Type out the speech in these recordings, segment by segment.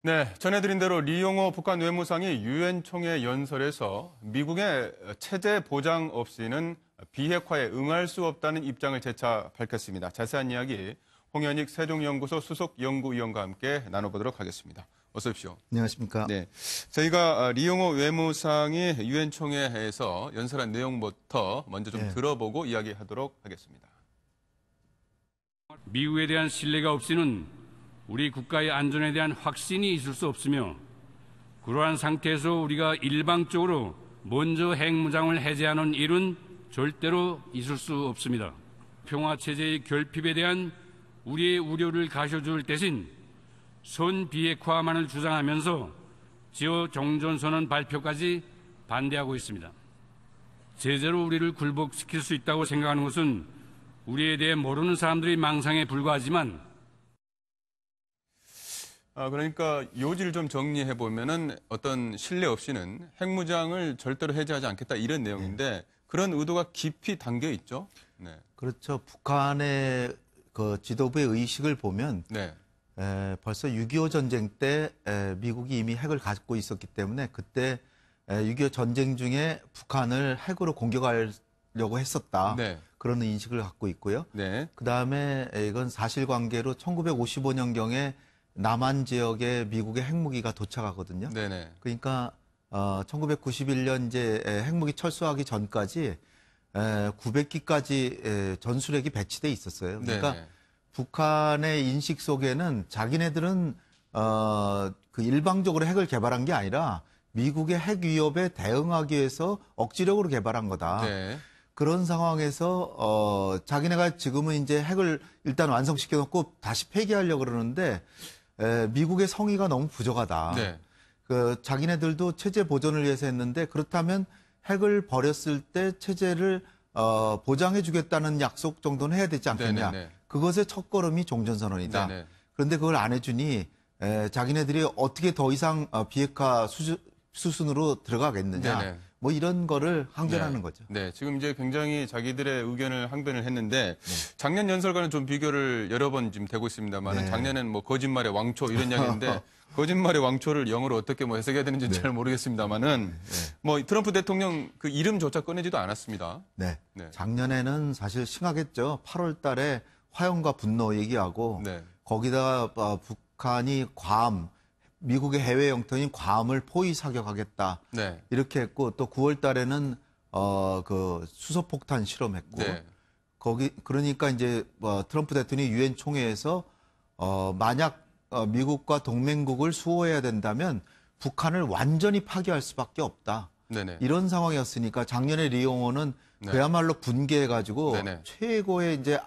네, 전해드린 대로 리용호 북한 외무상이 유엔 총회 연설에서 미국의 체제 보장 없이는 비핵화에 응할 수 없다는 입장을 재차 밝혔습니다. 자세한 이야기 홍현익 세종연구소 수석 연구위원과 함께 나눠보도록 하겠습니다. 어서 오십시오. 안녕하십니까. 네, 저희가 리용호 외무상이 유엔 총회에서 연설한 내용부터 먼저 좀 들어보고 이야기하도록 하겠습니다. 미국에 대한 신뢰가 없이는 우리 국가의 안전에 대한 확신이 있을 수 없으며 그러한 상태에서 우리가 일방적으로 먼저 핵무장을 해제하는 일은 절대로 있을 수 없습니다. 평화체제의 결핍에 대한 우리의 우려를 가셔줄 대신 선비핵화만을 주장하면서 지어 종전선언 발표까지 반대하고 있습니다. 제재로 우리를 굴복시킬 수 있다고 생각하는 것은 우리에 대해 모르는 사람들의 망상에 불과하지만 그러니까 요지를 좀 정리해 보면은 어떤 신뢰 없이는 핵무장을 절대로 해제하지 않겠다 이런 내용인데 그런 의도가 깊이 담겨 있죠. 네. 그렇죠. 북한의 그 지도부의 의식을 보면 벌써 6.25 전쟁 때 미국이 이미 핵을 갖고 있었기 때문에 그때 6.25 전쟁 중에 북한을 핵으로 공격하려고 했었다. 그런 인식을 갖고 있고요. 그다음에 이건 사실관계로 1955년경에 남한 지역에 미국의 핵무기가 도착하거든요. 그러니까 1991년 이제 핵무기 철수하기 전까지 900기까지 전술핵이 배치돼 있었어요. 그러니까 북한의 인식 속에는 자기네들은 그 일방적으로 핵을 개발한 게 아니라 미국의 핵 위협에 대응하기 위해서 억지력으로 개발한 거다. 그런 상황에서 자기네가 지금은 이제 핵을 일단 완성시켜 놓고 다시 폐기하려고 그러는데 미국의 성의가 너무 부족하다. 그 자기네들도 체제 보존을 위해서 했는데 그렇다면 핵을 버렸을 때 체제를 보장해 주겠다는 약속 정도는 해야 되지 않겠냐. 그것의 첫걸음이 종전선언이다. 그런데 그걸 안 해주니 자기네들이 어떻게 더 이상 비핵화 수순으로 들어가겠느냐. 뭐 이런 거를 항변하는 거죠. 지금 이제 굉장히 자기들의 의견을 항변을 했는데 작년 연설과는 좀 비교를 여러 번 지금 되고 있습니다만 작년엔 뭐 거짓말의 왕초 이런 이야기인데 거짓말의 왕초를 영어로 어떻게 뭐 해석해야 되는지 잘 모르겠습니다만은 뭐 트럼프 대통령 그 이름조차 꺼내지도 않았습니다. 작년에는 사실 심하겠죠. 8월 달에 화염과 분노 얘기하고 거기다가 북한이 괌 미국의 해외 영토인 괌을 포위 사격하겠다. 이렇게 했고 또 9월 달에는 그 수소폭탄 실험했고 거기 그러니까 이제 트럼프 대통령이 유엔 총회에서 만약 미국과 동맹국을 수호해야 된다면 북한을 완전히 파괴할 수밖에 없다. 이런 상황이었으니까 작년에 리용호는 그야말로 분개해가지고 최고의 이제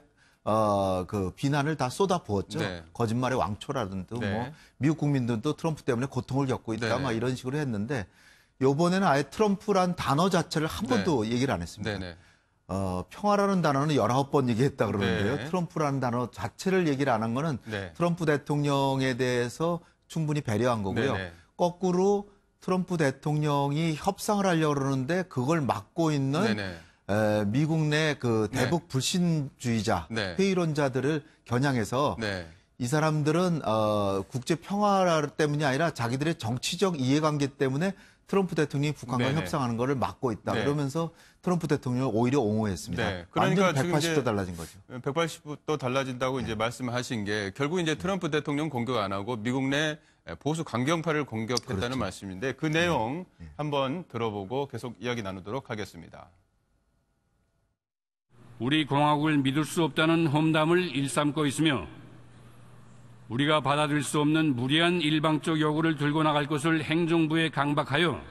그 비난을 다 쏟아 부었죠. 거짓말의 왕초라든지 뭐 미국 국민들도 트럼프 때문에 고통을 겪고 있다. 막 이런 식으로 했는데 이번에는 아예 트럼프란 단어 자체를 한 번도 얘기를 안 했습니다. 평화라는 단어는 19번 얘기했다 그러는데요. 트럼프라는 단어 자체를 얘기를 안 한 거는 트럼프 대통령에 대해서 충분히 배려한 거고요. 거꾸로 트럼프 대통령이 협상을 하려고 그러는데 그걸 막고 있는 미국 내 그 대북 불신주의자, 회의론자들을 겨냥해서 이 사람들은 국제 평화 때문이 아니라 자기들의 정치적 이해관계 때문에 트럼프 대통령이 북한과 협상하는 것을 막고 있다. 그러면서 트럼프 대통령을 오히려 옹호했습니다. 그러니까 완전 180도 달라진 거죠. 180도 달라진다고 이제 말씀하신 게 결국 이제 트럼프 대통령 공격 안 하고 미국 내 보수 강경파를 공격했다는 말씀인데 그 내용 한번 들어보고 계속 이야기 나누도록 하겠습니다. 우리 공화국을 믿을 수 없다는 험담을 일삼고 있으며 우리가 받아들일 수 없는 무리한 일방적 요구를 들고 나갈 것을 행정부에 강박하여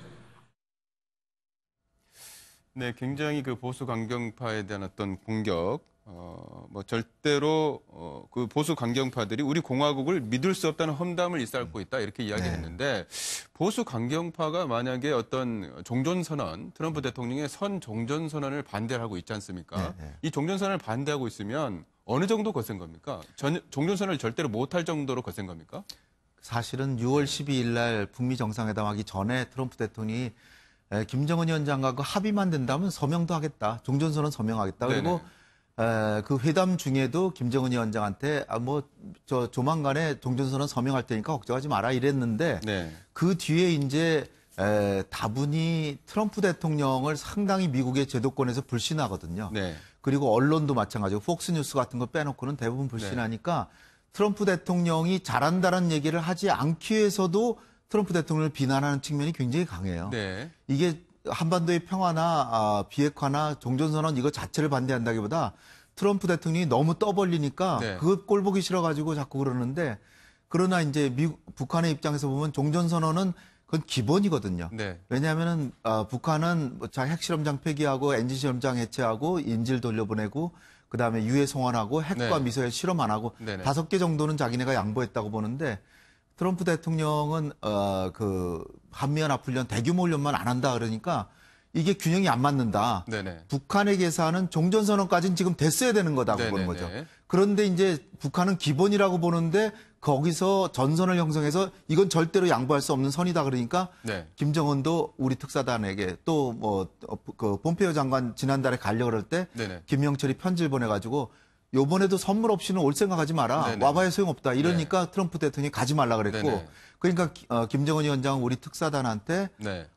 굉장히 그 보수 강경파에 대한 어떤 공격, 뭐 절대로 그 보수 강경파들이 우리 공화국을 믿을 수 없다는 험담을 일삼고 있다 이렇게 이야기했는데 보수 강경파가 만약에 어떤 종전선언, 트럼프 대통령의 종전선언을 반대하고 있지 않습니까? 이 종전선언을 반대하고 있으면 어느 정도 거센 겁니까? 종전선언을 절대로 못할 정도로 거센 겁니까? 사실은 6월 12일 날 북미 정상회담 하기 전에 트럼프 대통령이 김정은 위원장과 그 합의만 된다면 서명도 하겠다. 종전선언 서명하겠다. 그리고 그 회담 중에도 김정은 위원장한테 저 조만간에 종전선언 서명할 테니까 걱정하지 마라 이랬는데 네. 그 뒤에 이제 다분히 트럼프 대통령을 상당히 미국의 제도권에서 불신하거든요. 네. 그리고 언론도 마찬가지고 폭스뉴스 같은 거 빼놓고는 대부분 불신하니까 트럼프 대통령이 잘한다는 얘기를 하지 않기 위해서도 트럼프 대통령을 비난하는 측면이 굉장히 강해요. 네. 이게 한반도의 평화나 비핵화나 종전선언 이거 자체를 반대한다기보다 트럼프 대통령이 너무 떠벌리니까 네. 그거 꼴 보기 싫어가지고 자꾸 그러는데 그러나 이제 북한의 입장에서 보면 종전선언은 그건 기본이거든요. 네. 왜냐하면은 북한은 핵실험장 폐기하고 엔진 실험장 해체하고 인질 돌려보내고 그다음에 유해 송환하고 핵과 네. 미사일 실험 안 하고 네네. 5개 정도는 자기네가 양보했다고 보는데 트럼프 대통령은 그 한미연합훈련 대규모 훈련만 안 한다 그러니까 이게 균형이 안 맞는다. 네네. 북한의 계산은 종전선언까지는 지금 됐어야 되는 거다고 보는 거죠. 그런데 이제 북한은 기본이라고 보는데 거기서 전선을 형성해서 이건 절대로 양보할 수 없는 선이다 그러니까 네. 김정은도 우리 특사단에게 또 그 폼페이오 장관 지난달에 가려고 그럴 때 네네. 김영철이 편지를 보내가지고 요번에도 선물 없이는 올 생각하지 마라. 네네. 와봐야 소용없다. 이러니까 트럼프 대통령이 가지 말라 그랬고 네네. 그러니까 김정은 위원장은 우리 특사단한테 네.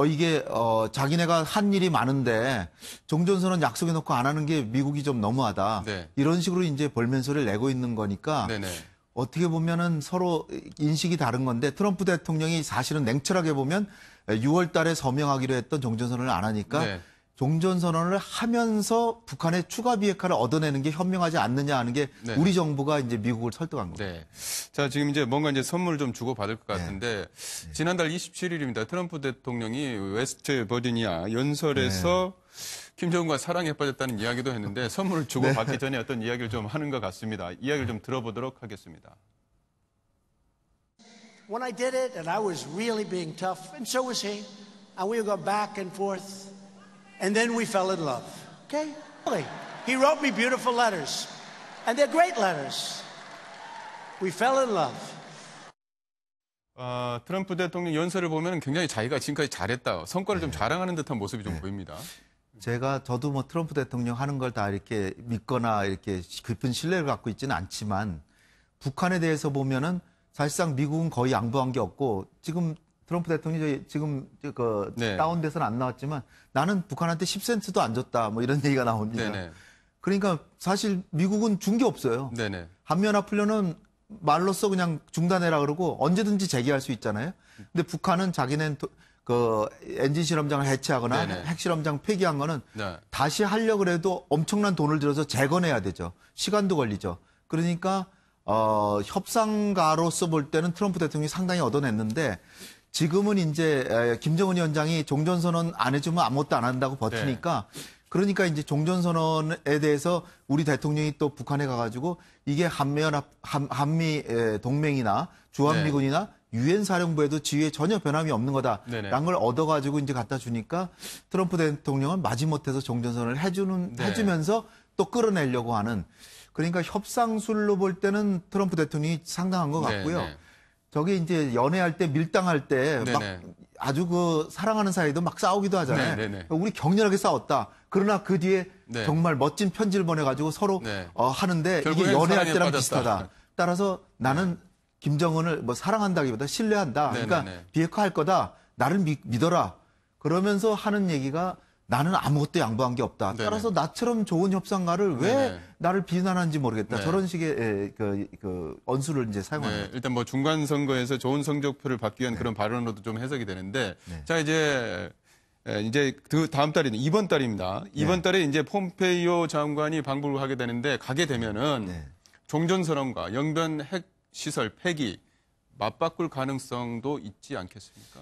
이게 자기네가 한 일이 많은데 종전선언 약속해놓고 안 하는 게 미국이 좀 너무하다. 네. 이런 식으로 이제 볼멘소리를 내고 있는 거니까 네네. 어떻게 보면은 서로 인식이 다른 건데 트럼프 대통령이 사실은 냉철하게 보면 6월 달에 서명하기로 했던 종전선언을 안 하니까 네. 종전선언을 하면서 북한의 추가 비핵화를 얻어내는 게 현명하지 않느냐 하는 게 네. 우리 정부가 이제 미국을 설득한 겁니다. 네. 자, 지금 이제 뭔가 이제 선물 좀 주고 받을 것 같은데 지난달 27일입니다. 트럼프 대통령이 웨스트 버지니아 연설에서 김정은과 사랑에 빠졌다는 이야기도 했는데 선물을 주고 받기 전에 어떤 이야기를 좀 하는 것 같습니다. 이야기를 좀 들어보도록 하겠습니다. When I did it, and I was really being tough, and so was he, and we would go back and forth, and then we fell in love. Okay? Really. He wrote me beautiful letters, and they're great letters. We fell in love. 트럼프 대통령 연설을 보면 굉장히 자기가 지금까지 잘했다, 성과를 좀 자랑하는 듯한 모습이 좀 보입니다. 저도 트럼프 대통령 하는 걸 다 이렇게 믿거나 이렇게 깊은 신뢰를 갖고 있지는 않지만 북한에 대해서 보면은 사실상 미국은 거의 양보한 게 없고 지금 트럼프 대통령이 지금 다운돼서는 안 나왔지만 나는 북한한테 10센트도 안 줬다 뭐 이런 얘기가 나옵니다. 네네. 그러니까 사실 미국은 준 게 없어요. 네네. 한미연합훈련은 말로써 그냥 중단해라 그러고 언제든지 재개할 수 있잖아요. 근데 북한은 자기는 그 엔진 실험장을 해체하거나 네네. 핵실험장 폐기한 거는 네. 다시 하려고 해도 엄청난 돈을 들여서 재건해야 되죠. 시간도 걸리죠. 그러니까 협상가로서 볼 때는 트럼프 대통령이 상당히 얻어냈는데 지금은 이제 김정은 위원장이 종전선언 안 해주면 아무것도 안 한다고 버티니까 그러니까 이제 종전선언에 대해서 우리 대통령이 또 북한에 가가지고 이게 한미 동맹이나 주한미군이나 유엔 사령부에도 지위에 전혀 변함이 없는 거다라는 걸 얻어가지고 이제 갖다 주니까 트럼프 대통령은 마지못해서 종전선언을 해주면서 또 끌어내려고 하는 그러니까 협상술로 볼 때는 트럼프 대통령이 상당한 것 같고요. 저게 이제 연애할 때 밀당할 때 막 아주 그 사랑하는 사이도 막 싸우기도 하잖아요. 우리 격렬하게 싸웠다. 그러나 그 뒤에 정말 멋진 편지를 보내가지고 서로 하는데 이게 연애할 때랑 비슷하다. 따라서 나는 김정은을 뭐 사랑한다기보다 신뢰한다. 그러니까 비핵화할 거다. 나를 믿어라. 그러면서 하는 얘기가 나는 아무것도 양보한 게 없다. 따라서 나처럼 좋은 협상가를 왜 나를 비난하는지 모르겠다. 저런 식의 그 언수를 이제 사용하는 거죠. 일단 뭐 중간 선거에서 좋은 성적표를 받기 위한 그런 발언으로도 좀 해석이 되는데 자 이제 그 다음 달이 이번 달입니다. 이번 달에 이제 폼페이오 장관이 방북을 하게 되는데 가게 되면은 종전선언과 영변 핵 시설 폐기 맞바꿀 가능성도 있지 않겠습니까?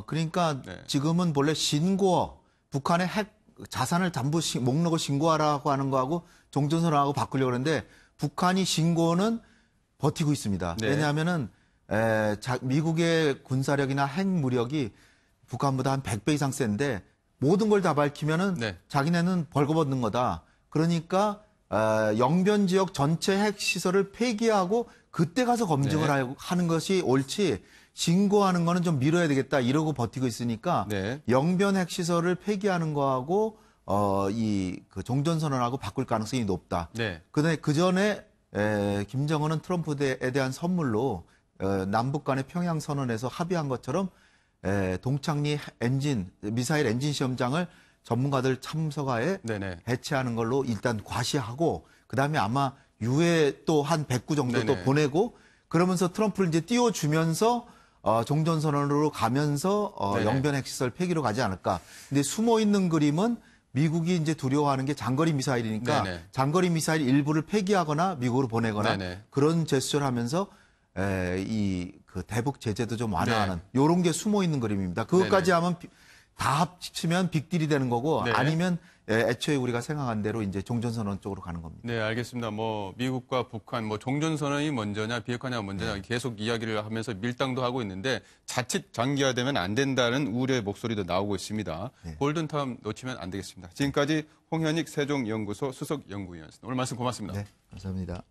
그러니까 지금은 본래 신고어 북한의 핵 자산을 담보 목록을 신고하라고 하는 거하고 종전선언하고 바꾸려고 그러는데 북한이 신고는 버티고 있습니다. 왜냐하면은 미국의 군사력이나 핵 무력이 북한보다 한 100배 이상 센데 모든 걸 다 밝히면은 자기네는 벌거벗는 거다. 그러니까 영변 지역 전체 핵 시설을 폐기하고 그때 가서 검증을 하는 것이 옳지. 신고하는 거는 좀 미뤄야 되겠다 이러고 버티고 있으니까 영변 핵시설을 폐기하는 거하고 이 그 종전선언하고 바꿀 가능성이 높다. 네. 근데 그 전에 김정은은 트럼프에 대한 선물로 남북 간의 평양 선언에서 합의한 것처럼 동창리 미사일 엔진 시험장을 전문가들 참석하에 네네. 배치하는 걸로 일단 과시하고 그다음에 아마 유해 또 한 100구 정도 또 네네. 보내고 그러면서 트럼프를 이제 띄워주면서 종전선언으로 가면서 네네. 영변 핵시설 폐기로 가지 않을까. 근데 숨어 있는 그림은 미국이 이제 두려워하는 게 장거리 미사일이니까 네네. 장거리 미사일 일부를 폐기하거나 미국으로 보내거나 네네. 그런 제스처를 하면서 이 그 대북 제재도 좀 완화하는 요런 게 숨어 있는 그림입니다. 그것까지 네네. 하면 다 합치면 빅딜이 되는 거고 네. 아니면 애초에 우리가 생각한 대로 이제 종전선언 쪽으로 가는 겁니다. 네, 알겠습니다. 뭐 미국과 북한 뭐 종전선언이 먼저냐 비핵화냐 먼저냐 계속 이야기를 하면서 밀당도 하고 있는데 자칫 장기화되면 안 된다는 우려의 목소리도 나오고 있습니다. 네. 골든타임 놓치면 안 되겠습니다. 지금까지 홍현익 세종연구소 수석연구위원이었습니다. 오늘 말씀 고맙습니다. 네, 감사합니다.